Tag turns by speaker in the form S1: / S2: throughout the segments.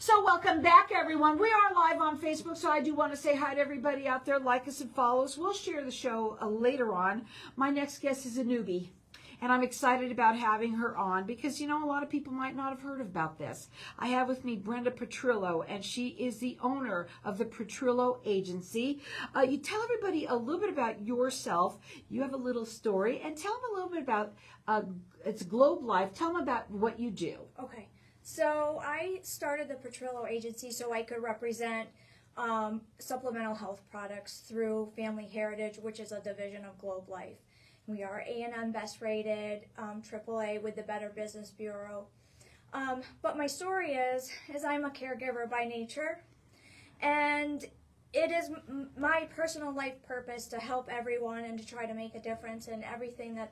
S1: So welcome back, everyone. We are live on Facebook, so I do want to say hi to everybody out there. Like us and follow us. We'll share the show later on. My next guest is a newbie, and I'm excited about having her on because, you know, a lot of people might not have heard about this. I have with me Brenda Petrillo, and she is the owner of the Petrillo Agency. You tell everybody a little bit about yourself. You have a little story, and tell them a little bit about it's Globe Life. Tell them about what you do.
S2: Okay. So I started the Petrillo Agency so I could represent supplemental health products through Family Heritage, which is a division of Globe Life. We are A&M best rated, AAA with the Better Business Bureau. But my story is I'm a caregiver by nature, and it is my personal life purpose to help everyone and to try to make a difference in everything that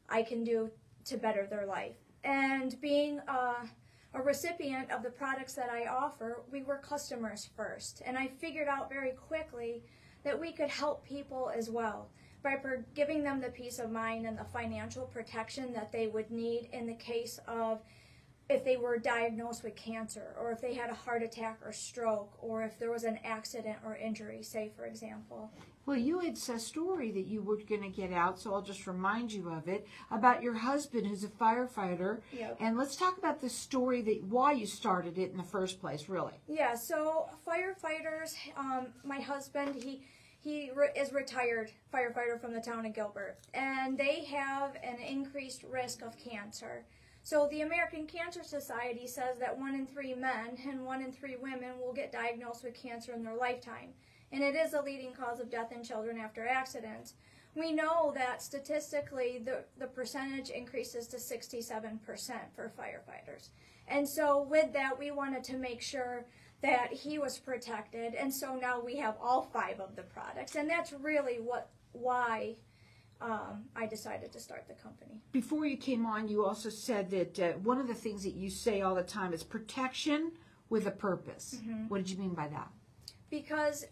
S2: I can do to better their life. And being a recipient of the products that I offer, we were customers first. And I figured out very quickly that we could help people as well by giving them the peace of mind and the financial protection that they would need in the case of if they were diagnosed with cancer, or if they had a heart attack or stroke, or if there was an accident or injury, say, for example.
S1: Well, you had a story that you were going to get out, so I'll just remind you of it, about your husband who's a firefighter.
S2: Yep.
S1: And let's talk about the story, why you started it in the first place, really.
S2: Yeah, so firefighters, my husband, he is retired firefighter from the town of Gilbert, and they have an increased risk of cancer. So the American Cancer Society says that 1 in 3 men and 1 in 3 women will get diagnosed with cancer in their lifetime. And it is a leading cause of death in children after accidents. We know that statistically the percentage increases to 67% for firefighters. And so with that, we wanted to make sure that he was protected. And so now we have all 5 of the products. And that's really why I decided to start the company.
S1: Before you came on, you also said that one of the things that you say all the time is protection with a purpose. Mm-hmm. What did you mean by that?
S2: Because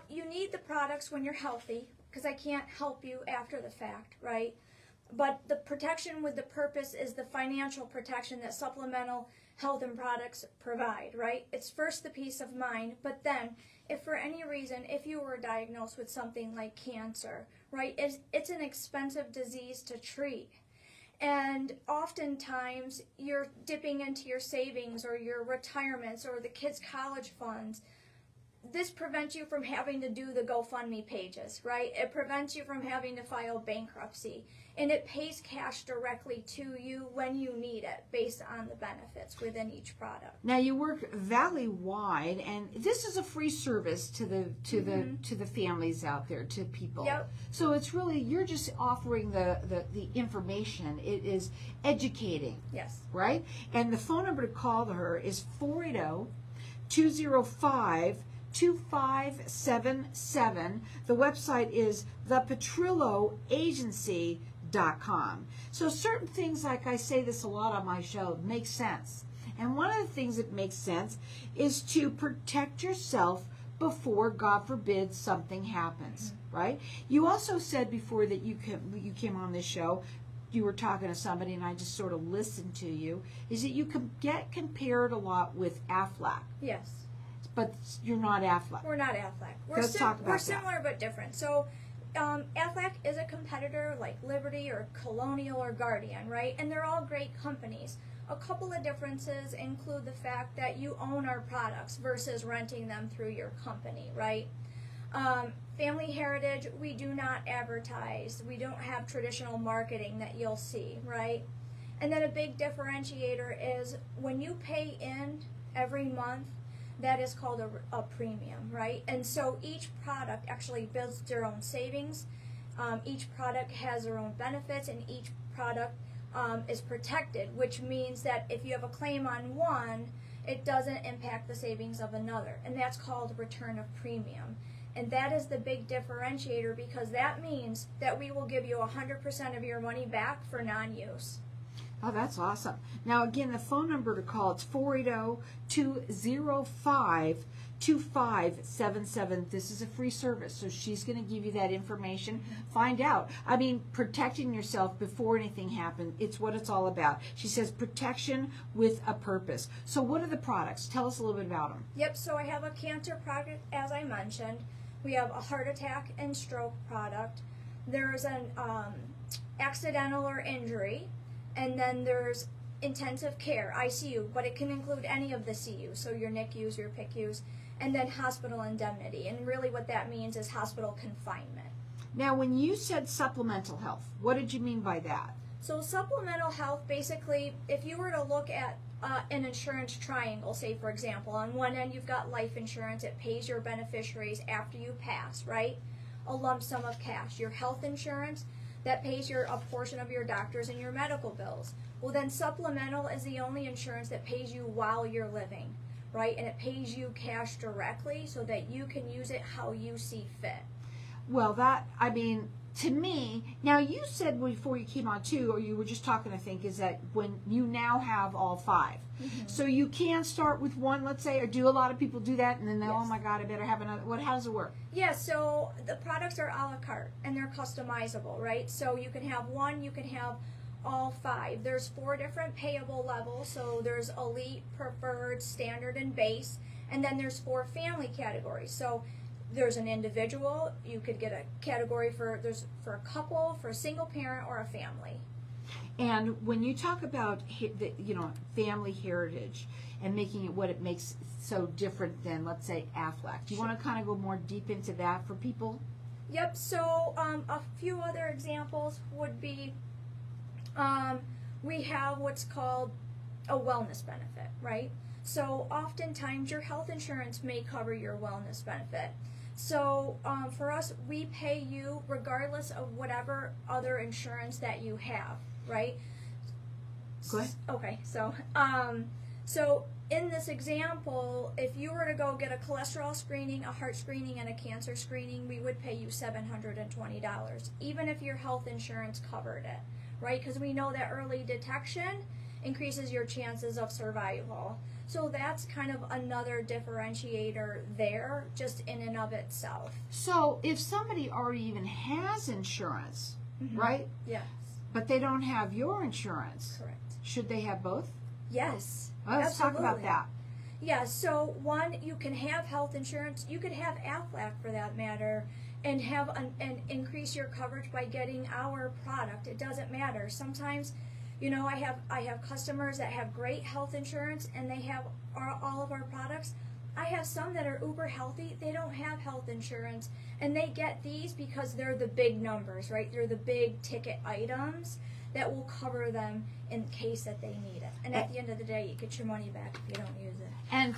S2: you need the products when you're healthy, because I can't help you after the fact, right? But the protection with the purpose is the financial protection that supplemental health and products provide, right? It's first the peace of mind, but then if for any reason, if you were diagnosed with something like cancer, right, it's an expensive disease to treat. And oftentimes you're dipping into your savings or your retirements or the kids' college funds. This prevents you from having to do the GoFundMe pages, right? It prevents you from having to file bankruptcy. And it pays cash directly to you when you need it based on the benefits within each product.
S1: Now you work valley-wide, and this is a free service to the families out there, to people.
S2: Yep.
S1: So it's really, you're just offering the information. It is educating.
S2: Yes.
S1: Right? And the phone number to call her is 480-205-2577. The website is thepetrilloagency.com. So certain things, like I say this a lot on my show, make sense. And one of the things that makes sense is to protect yourself before, God forbid, something happens, right? You also said before that you came on this show, you were talking to somebody and I just sort of listened to you, is that you can get compared a lot with Aflac.
S2: Yes.
S1: But you're not Aflac.
S2: We're not Aflac.
S1: Let's talk about
S2: we're similar but different. So Aflac is a competitor like Liberty or Colonial or Guardian, right? And they're all great companies. A couple of differences include the fact that you own our products versus renting them through your company, right? Family Heritage, we do not advertise. We don't have traditional marketing that you'll see, right? And then a big differentiator is when you pay in every month, that is called a premium, right? And so each product actually builds their own savings. Each product has their own benefits, and each product is protected, which means that if you have a claim on one, it doesn't impact the savings of another. And that's called return of premium. And that is the big differentiator, because that means that we will give you 100% of your money back for non-use.
S1: Oh, that's awesome. Now, again, the phone number to call, it's 480-205-2577. This is a free service, so she's going to give you that information. Find out. I mean, protecting yourself before anything happens, it's what it's all about. She says protection with a purpose. So what are the products? Tell us a little bit about them.
S2: Yep, so I have a cancer product, as I mentioned. We have a heart attack and stroke product. There's an accidental or injury. And then there's intensive care, ICU, but it can include any of the CUs, so your NICUs, your PICUs, and then hospital indemnity. And really what that means is hospital confinement.
S1: Now, when you said supplemental health, what did you mean by that?
S2: So supplemental health, basically, if you were to look at an insurance triangle, say, for example, on one end you've got life insurance. It pays your beneficiaries after you pass, right? A lump sum of cash. Your health insurance, that pays a portion of your doctors and your medical bills. Well, then supplemental is the only insurance that pays you while you're living, right? And it pays you cash directly so that you can use it how you see fit.
S1: Well, I mean, to me, now you said before you came on too, or you were just talking, I think, is that when you now have all 5. Mm-hmm. So you can start with one, let's say, or do a lot of people do that and then they, oh my God, I better have another. How does it work?
S2: Yeah, so the products are a la carte and they're customizable, right? So you can have one, you can have all 5. There's 4 different payable levels. So there's elite, preferred, standard, and base. And then there's 4 family categories. So there's an individual, you could get a category for a couple, for a single parent, or a family.
S1: And when you talk about family heritage and making it what it makes so different than, let's say, Aflac, do you want to kind of go more deep into that for people?
S2: Yep. So a few other examples would be we have what's called a wellness benefit, right? So oftentimes your health insurance may cover your wellness benefit. So for us, we pay you regardless of whatever other insurance that you have, right?
S1: Go ahead.
S2: Okay, so in this example, if you were to go get a cholesterol screening, a heart screening, and a cancer screening, we would pay you $720, even if your health insurance covered it, right? Because we know that early detection increases your chances of survival. So that's kind of another differentiator there, just in and of itself.
S1: So if somebody already even has insurance,
S2: Mm-hmm.
S1: right?
S2: Yes.
S1: But they don't have your insurance.
S2: Correct.
S1: Should they have both?
S2: Yes.
S1: Well, let's
S2: absolutely.
S1: talk about that.
S2: Yeah, so one, you can have health insurance. You could have Aflac for that matter, and have and increase your coverage by getting our product. It doesn't matter. Sometimes, I have customers that have great health insurance and they have all of our products. I have some that are uber healthy. They don't have health insurance, and they get these because they're the big numbers, right? They're the big ticket items that will cover them in case that they need it. And at the end of the day, you get your money back if you don't use it.
S1: And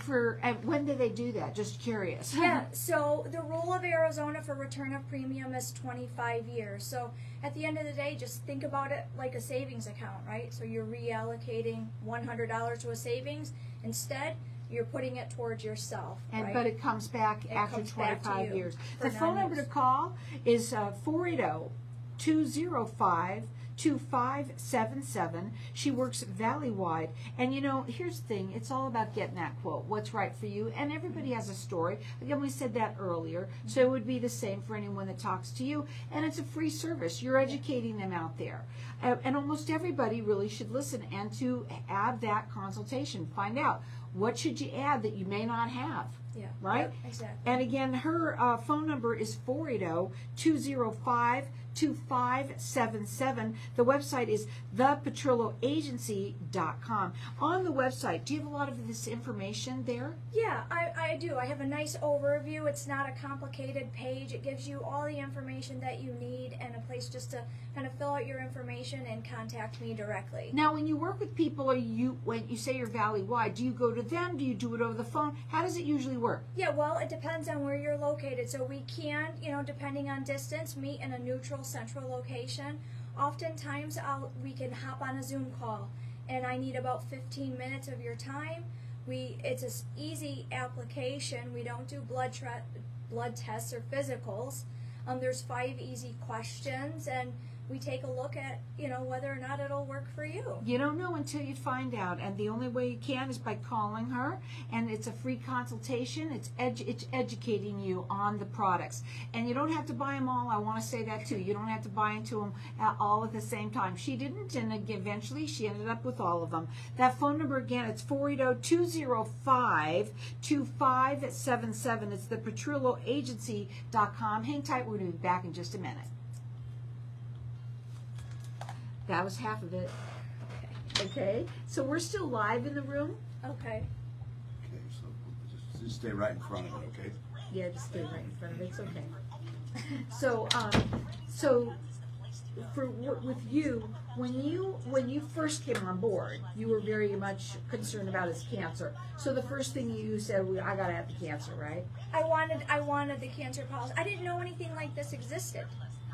S1: when do they do that? Just curious.
S2: Yeah, so the rule of Arizona for return of premium is 25 years. So at the end of the day, just think about it like a savings account, right? So you're reallocating $100 to a savings. Instead, you're putting it towards yourself, right?
S1: But it comes back after 25 years. The phone number to call is 480-205-2577. She works valley-wide. And, here's the thing. It's all about getting that quote, what's right for you. And everybody has a story. Again, we said that earlier. So it would be the same for anyone that talks to you. And it's a free service. You're educating them out there. And almost everybody really should listen and to add that consultation. Find out what should you add that you may not have.
S2: Yeah.
S1: Right?
S2: Yep, exactly.
S1: And again, her phone number is 480-205-2577. The website is thepetrilloagency.com. On the website, do you have a lot of this information there?
S2: Yeah, I do. I have a nice overview. It's not a complicated page. It gives you all the information that you need and a place just to kind of fill out your information and contact me directly.
S1: Now, when you work with people, when you say you're valley-wide, do you go to them? Do you do it over the phone? How does it usually work?
S2: Yeah, well, it depends on where you're located. So we can, depending on distance, meet in a neutral central location. Oftentimes, we can hop on a Zoom call, and I need about 15 minutes of your time. It's an easy application. We don't do blood tests or physicals. There's 5 easy questions, and we take a look at, whether or not it'll work for you.
S1: You don't know until you find out, and the only way you can is by calling her, and it's a free consultation. It's educating you on the products, and you don't have to buy them all. I want to say that too. You don't have to buy into them all at the same time. She didn't, and eventually she ended up with all of them. That phone number again, it's 480-205-2577. It's the PetrilloAgency.com. Hang tight. We're going to be back in just a minute. That was half of it. Okay, so we're still live in the room.
S2: Okay.
S3: Okay, so just stay right in front of it, okay?
S1: Yeah, just stay right in front of it. It's okay. So, with you, when you first came on board, you were very much concerned about his cancer. So the first thing you said, I gotta have the cancer, right?
S2: I wanted the cancer policy. I didn't know anything like this existed,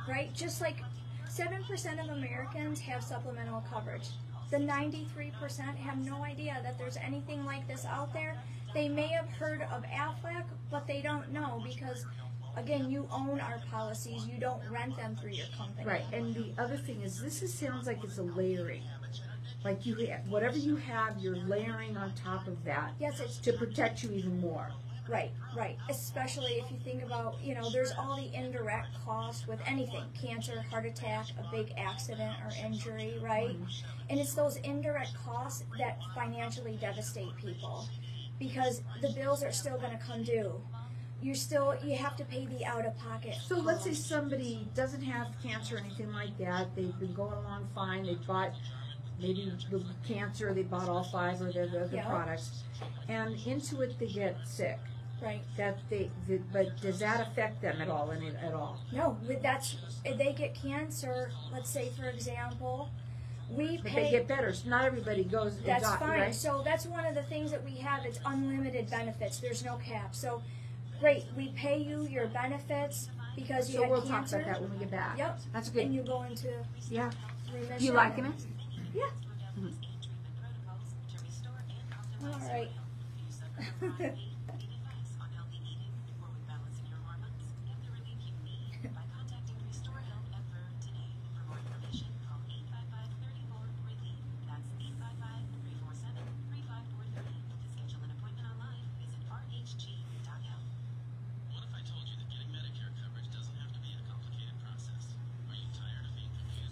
S2: right? Just like 7% of Americans have supplemental coverage. The 93% have no idea that there's anything like this out there. They may have heard of Aflac, but they don't know because, again, you own our policies. You don't rent them through your company.
S1: Right, and the other thing is, sounds like it's a layering. Like whatever you have, you're layering on top of that.
S2: Yes, it's
S1: to protect you even more.
S2: Right. Especially if you think about, there's all the indirect costs with anything, cancer, heart attack, a big accident or injury, right? Mm-hmm. And it's those indirect costs that financially devastate people because the bills are still going to come due. You have to pay the out-of-pocket
S1: So let's say somebody doesn't have cancer or anything like that. They've been going along fine. They bought maybe the cancer, they bought all 5 of their other products, and into it they get sick.
S2: Right.
S1: But does that affect them at all?
S2: No, they get cancer. Let's say, for example,
S1: But they get better. So not everybody goes.
S2: That's fine.
S1: Right?
S2: So that's one of the things that we have. It's unlimited benefits. There's no cap. So, great. We pay you your benefits because you had
S1: we'll
S2: cancer.
S1: talk about that when we get back.
S2: Yep.
S1: That's good.
S2: And you go into remission.
S1: You liking it?
S2: Yeah. All right.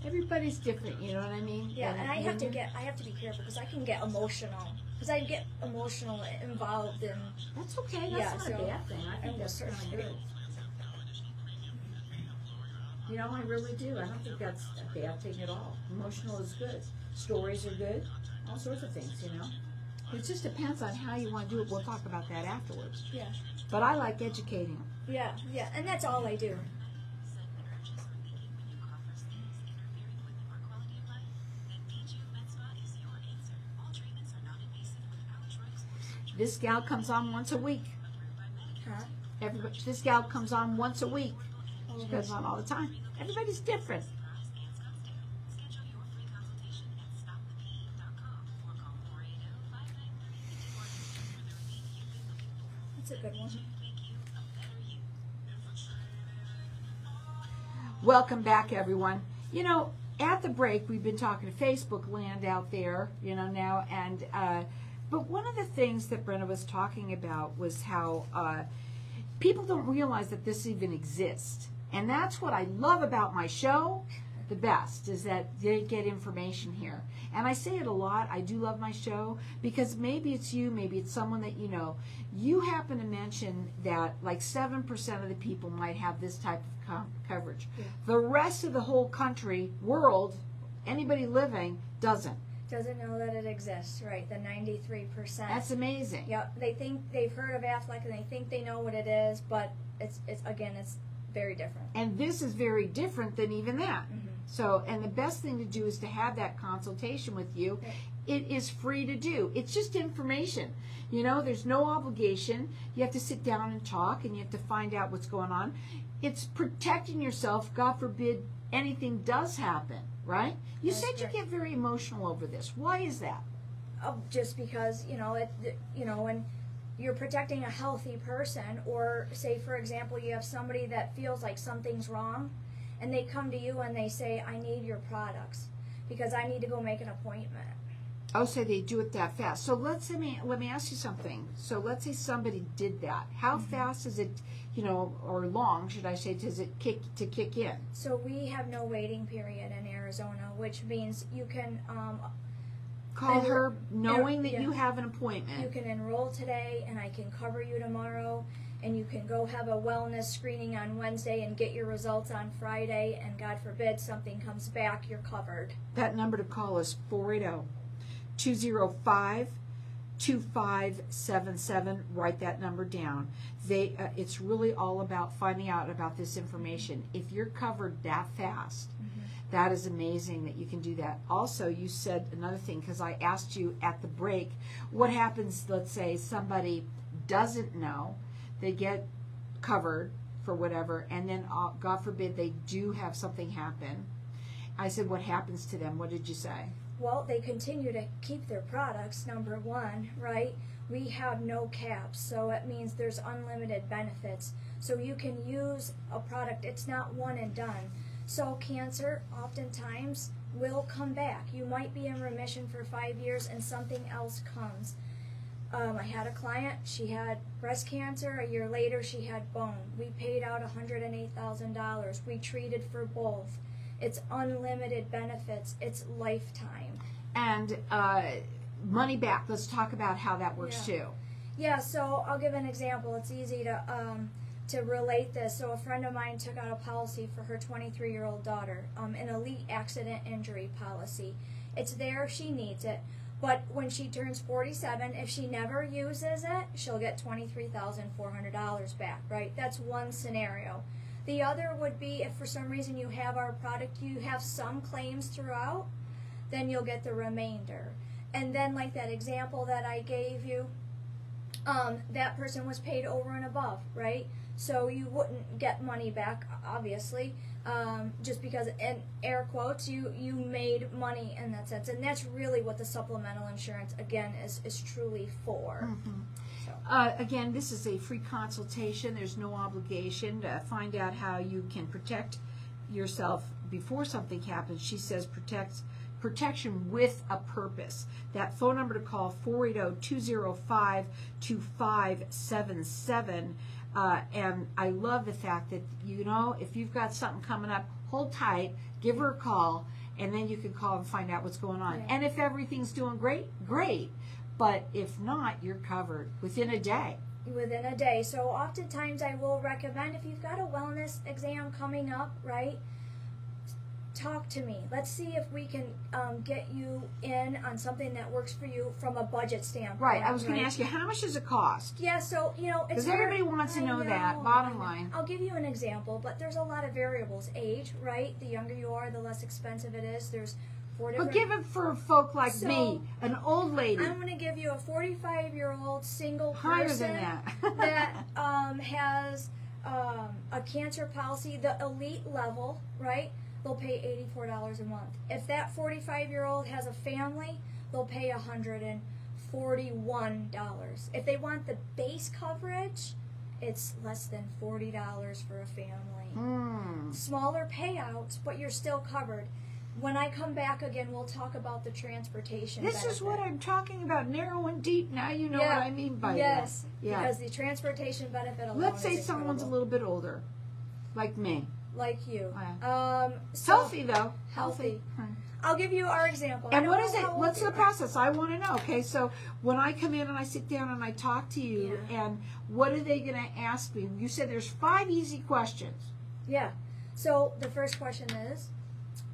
S1: Everybody's different, you know what I mean?
S2: Yeah, and I have to be careful because I can get emotional. Because I get emotional involved in.
S1: That's okay. That's not a bad thing. I think that's really good. You know, I really do. I don't think that's a bad thing at all. Emotional is good. Stories are good. All sorts of things, you know. It just depends on how you want to do it. We'll talk about that afterwards.
S2: Yeah.
S1: But I like educating them.
S2: Yeah, and that's all I do.
S1: This gal comes on once a week.
S2: Huh?
S1: This gal comes on once a week. She comes on all the time. Everybody's different.
S2: That's a good one.
S1: Welcome back, everyone. You know, at the break, we've been talking to Facebook land out there, you know, now, and but one of the things that Brenda was talking about was how people don't realize that this even exists. And that's what I love about my show the best, is that they get information here. And I say it a lot, I do love my show, because maybe it's you, maybe it's someone that you know. You happen to mention that like 7% of the people might have this type of coverage. Yeah. The rest of the whole country, world, anybody living, doesn't
S2: know that it exists, right? The 93%.
S1: That's amazing.
S2: Yep, they think they've heard of Aflac and they think they know what it is, but it's very different.
S1: And this is very different than even that.
S2: Mm-hmm.
S1: So, and the best thing to do is to have that consultation with you. Okay. It is free to do. It's just information. You know, there's no obligation. You have to sit down and talk, and you have to find out what's going on. It's protecting yourself. God forbid anything does happen, right? You
S2: That's
S1: said
S2: correct.
S1: You get very emotional over this. Why is that?
S2: Just because, when you're protecting a healthy person, or say, for example, you have somebody that feels like something's wrong, and they come to you and they say, I need your products because I need to go make an appointment.
S1: Oh, so they do it that fast. So let me ask you something. So let's say somebody did that. How fast is it, or long, should I say, does it kick in?
S2: So we have no waiting period in Arizona, which means you can
S1: Call her knowing that you have an appointment.
S2: You can enroll today, and I can cover you tomorrow, and you can go have a wellness screening on Wednesday and get your results on Friday, and God forbid something comes back, you're covered.
S1: That number to call is 480-205-2577. Write that number down. It's really all about finding out about this information. If you're covered that fast, that is amazing that you can do that. Also, you said another thing, because I asked you at the break, what happens, let's say somebody doesn't know, they get covered for whatever, and then, God forbid, they do have something happen. I said, what happens to them? What did you say?
S2: Well, they continue to keep their products, number one, right? We have no caps, so it means there's unlimited benefits. So you can use a product, it's not one and done. So cancer oftentimes will come back. You might be in remission for 5 years and something else comes. I had a client, she had breast cancer, a year later she had bone. We paid out $108,000. We treated for both. It's unlimited benefits. It's lifetime.
S1: And money back. Let's talk about how that works too.
S2: Yeah, so I'll give an example. It's easy to relate this. So a friend of mine took out a policy for her 23-year-old daughter, an elite accident injury policy. It's there if she needs it. But when she turns 47, if she never uses it, she'll get $23,400 back, right? That's one scenario. The other would be if for some reason you have our product, you have some claims throughout, then you'll get the remainder. And then like that example that I gave you, that person was paid over and above, right? So you wouldn't get money back, obviously, just because, in air quotes, you made money in that sense. And that's really what the supplemental insurance, again, is truly for. So.
S1: Again, this is a free consultation. There's no obligation to find out how you can protect yourself before something happens. She says protection with a purpose. That phone number to call, 480-205-2577. And I love the fact that, if you've got something coming up, hold tight, give her a call, and then you can call and find out what's going on.
S2: Yeah.
S1: And if everything's doing great, great. But if not, you're covered within a day.
S2: Within a day. So oftentimes I will recommend, if you've got a wellness exam coming up, right, talk to me. Let's see if we can get you in on something that works for you from a budget standpoint.
S1: Right. I was going to ask you, how much does it cost?
S2: Yeah, so, it's
S1: because everybody wants to know that, bottom line.
S2: I'll give you an example, but there's a lot of variables. Age, right? The younger you are, the less expensive it is. There's 4 different...
S1: But give it for folk like me, an old lady.
S2: I'm going to give you a 45-year-old single
S1: higher
S2: person
S1: than
S2: that has a cancer policy, the elite level, right? They'll pay $84 a month. If that 45-year-old has a family, they'll pay $141. If they want the base coverage, it's less than $40 for a family. Smaller payouts, but you're still covered. When I come back again, we'll talk about the transportation benefit.
S1: This is what I'm talking about, narrow and deep. Now you know what I mean by that.
S2: Yes, because the transportation benefit alone
S1: Let's say
S2: is
S1: someone's a little bit older, like me.
S2: Like you.
S1: So healthy, though.
S2: Healthy. I'll give you our example.
S1: And what is it? What's the process? I want to know. Okay, so when I come in and I sit down and I talk to you, and what are they going to ask me? You said there's 5 easy questions.
S2: Yeah. So the first question is,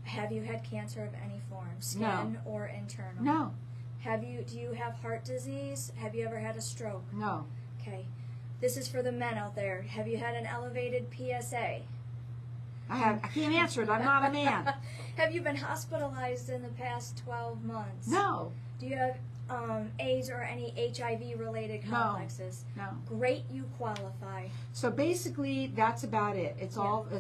S2: have you had cancer of any form, skin or internal?
S1: No.
S2: Do you have heart disease? Have you ever had a stroke?
S1: No.
S2: Okay. This is for the men out there. Have you had an elevated PSA?
S1: I can't answer it. I'm not a man.
S2: Have you been hospitalized in the past 12 months?
S1: No.
S2: Do you have AIDS or any HIV-related complexes?
S1: No.
S2: Great, you qualify.
S1: So basically, that's about it. It's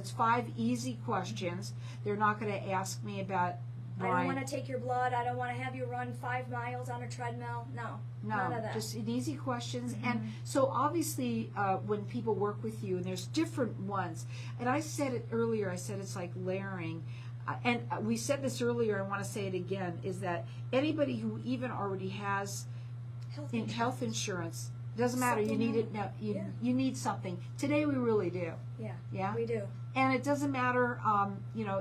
S1: 5 easy questions. They're not going to ask me about
S2: I don't want to take your blood. I don't want to have you run 5 miles on a treadmill. No, none of that.
S1: Just easy questions. And so obviously when people work with you, and there's different ones, and I said it earlier, I said it's like layering. And we said this earlier, I want to say it again, is that anybody who even already has health insurance, doesn't matter, you need it now. You need something. Today we really do.
S2: Yeah, we do.
S1: And it doesn't matter,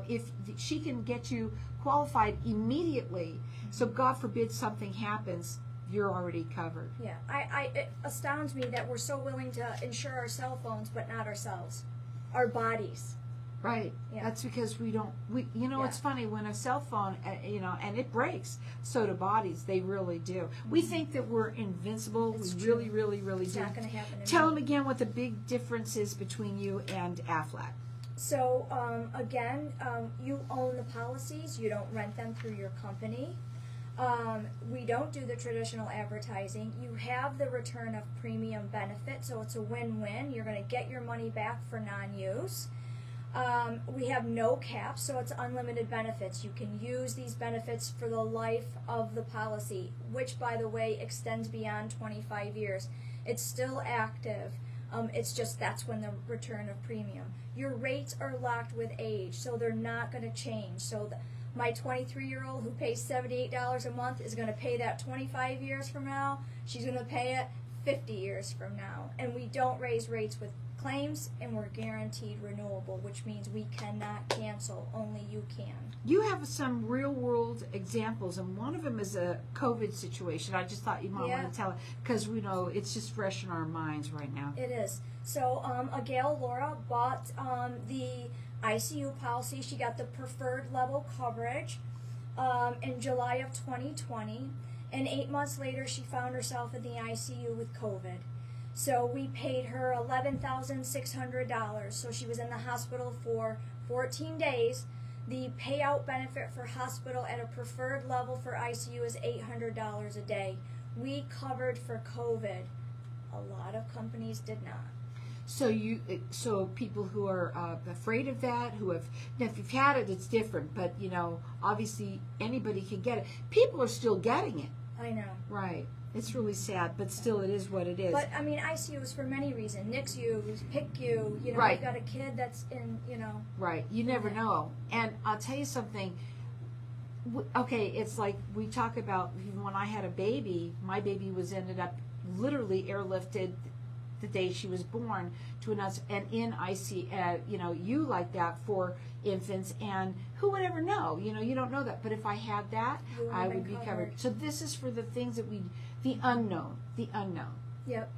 S1: if she can get you qualified immediately. So God forbid something happens, you're already covered.
S2: Yeah, it astounds me that we're so willing to insure our cell phones, but not ourselves, our bodies.
S1: Right.
S2: Yeah.
S1: That's because it's funny when a cell phone, and it breaks, so do bodies. They really do. We think that we're invincible.
S2: It's
S1: we
S2: true.
S1: really, really, really
S2: It's
S1: do.
S2: not going to happen to me.
S1: Tell them again what the big difference is between you and Aflac.
S2: So, again, you own the policies. You don't rent them through your company. We don't do the traditional advertising. You have the return of premium benefit, so it's a win-win. You're going to get your money back for non-use. We have no caps, so it's unlimited benefits. You can use these benefits for the life of the policy, which, by the way, extends beyond 25 years. It's still active. It's just that's when the return of premium. Your rates are locked with age, so they're not going to change. So my 23-year-old who pays $78 a month is going to pay that 25 years from now. She's going to pay it 50 years from now. And we don't raise rates with claims, and we're guaranteed renewable, which means we cannot cancel. Only you can.
S1: You have some real-world examples, and one of them is a COVID situation. I just thought you might want to tell it, because we know it's just fresh in our minds right now.
S2: It is. So a gal, Laura, bought the ICU policy. She got the preferred level coverage in July of 2020, and 8 months later she found herself in the ICU with COVID. So we paid her $11,600. So she was in the hospital for 14 days. The payout benefit for hospital at a preferred level for ICU is $800 a day. We covered for COVID. A lot of companies did not.
S1: So people who are afraid of that, now if you've had it, it's different. But obviously anybody can get it. People are still getting it.
S2: I know.
S1: Right. It's really sad, but still it is what it is.
S2: But, I mean, ICU is for many reasons. NICU, PICU,
S1: right.
S2: You've got a kid that's in,
S1: Right. You never know. And I'll tell you something. Okay, it's like we talk about even when I had a baby, my baby ended up literally airlifted the day she was born to us, and in ICU, you like that for infants, and who would ever know? You don't know that. But if I had that, I would be covered. So this is for the things that the unknown.
S2: Yep.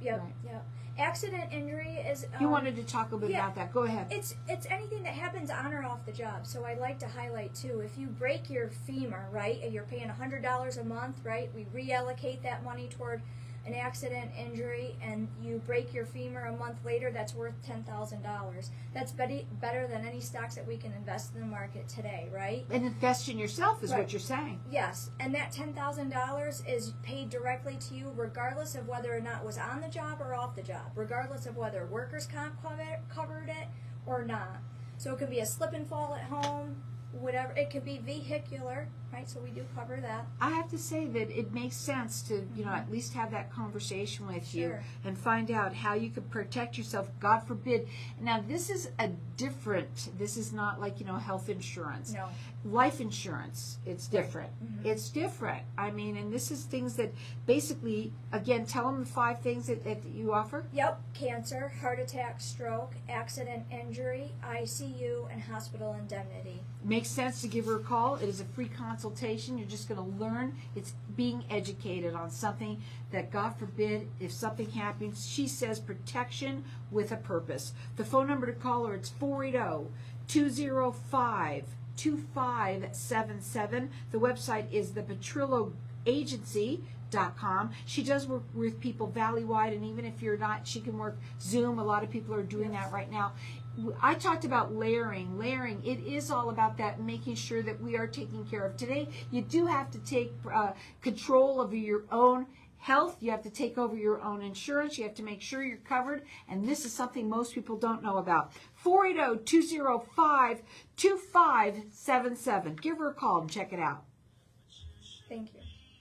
S2: Accident injury is.
S1: You wanted to talk a bit about that. Go ahead.
S2: It's anything that happens on or off the job. So I'd like to highlight too. If you break your femur, right, and you're paying $100 a month, right? We reallocate that money toward an accident injury, and you break your femur a month later, that's worth $10,000. That's better than any stocks that we can invest in the market today, right?
S1: And invest in yourself is what you're saying.
S2: Yes, and that $10,000 is paid directly to you regardless of whether or not it was on the job or off the job, regardless of whether workers' comp covered it or not. So it could be a slip and fall at home, whatever. It could be vehicular, right? So we do cover that.
S1: I have to say that it makes sense to, at least have that conversation with you and find out how you could protect yourself, God forbid. Now, this is this is not like, health insurance.
S2: No.
S1: Life insurance, it's different.
S2: Mm-hmm.
S1: It's different. I mean, and this is things that basically, again, tell them the 5 things that you offer.
S2: Yep. Cancer, heart attack, stroke, accident injury, ICU, and hospital indemnity.
S1: Makes sense to give her a call. It is a free consultation. You're just going to learn. It's being educated on something that, God forbid, if something happens, she says protection with a purpose. The phone number to call her, it's 480-205-2577. The website is the Petrillo Agency.com. She does work with people valley-wide, and even if you're not, she can work Zoom. A lot of people are doing that right now. I talked about layering. Layering, it is all about that, making sure that we are taking care of. Today, you do have to take control of your own health, you have to take over your own insurance. You have to make sure you're covered. And this is something most people don't know about. 480-205-2577. Give her a call and check it out.
S2: Thank you.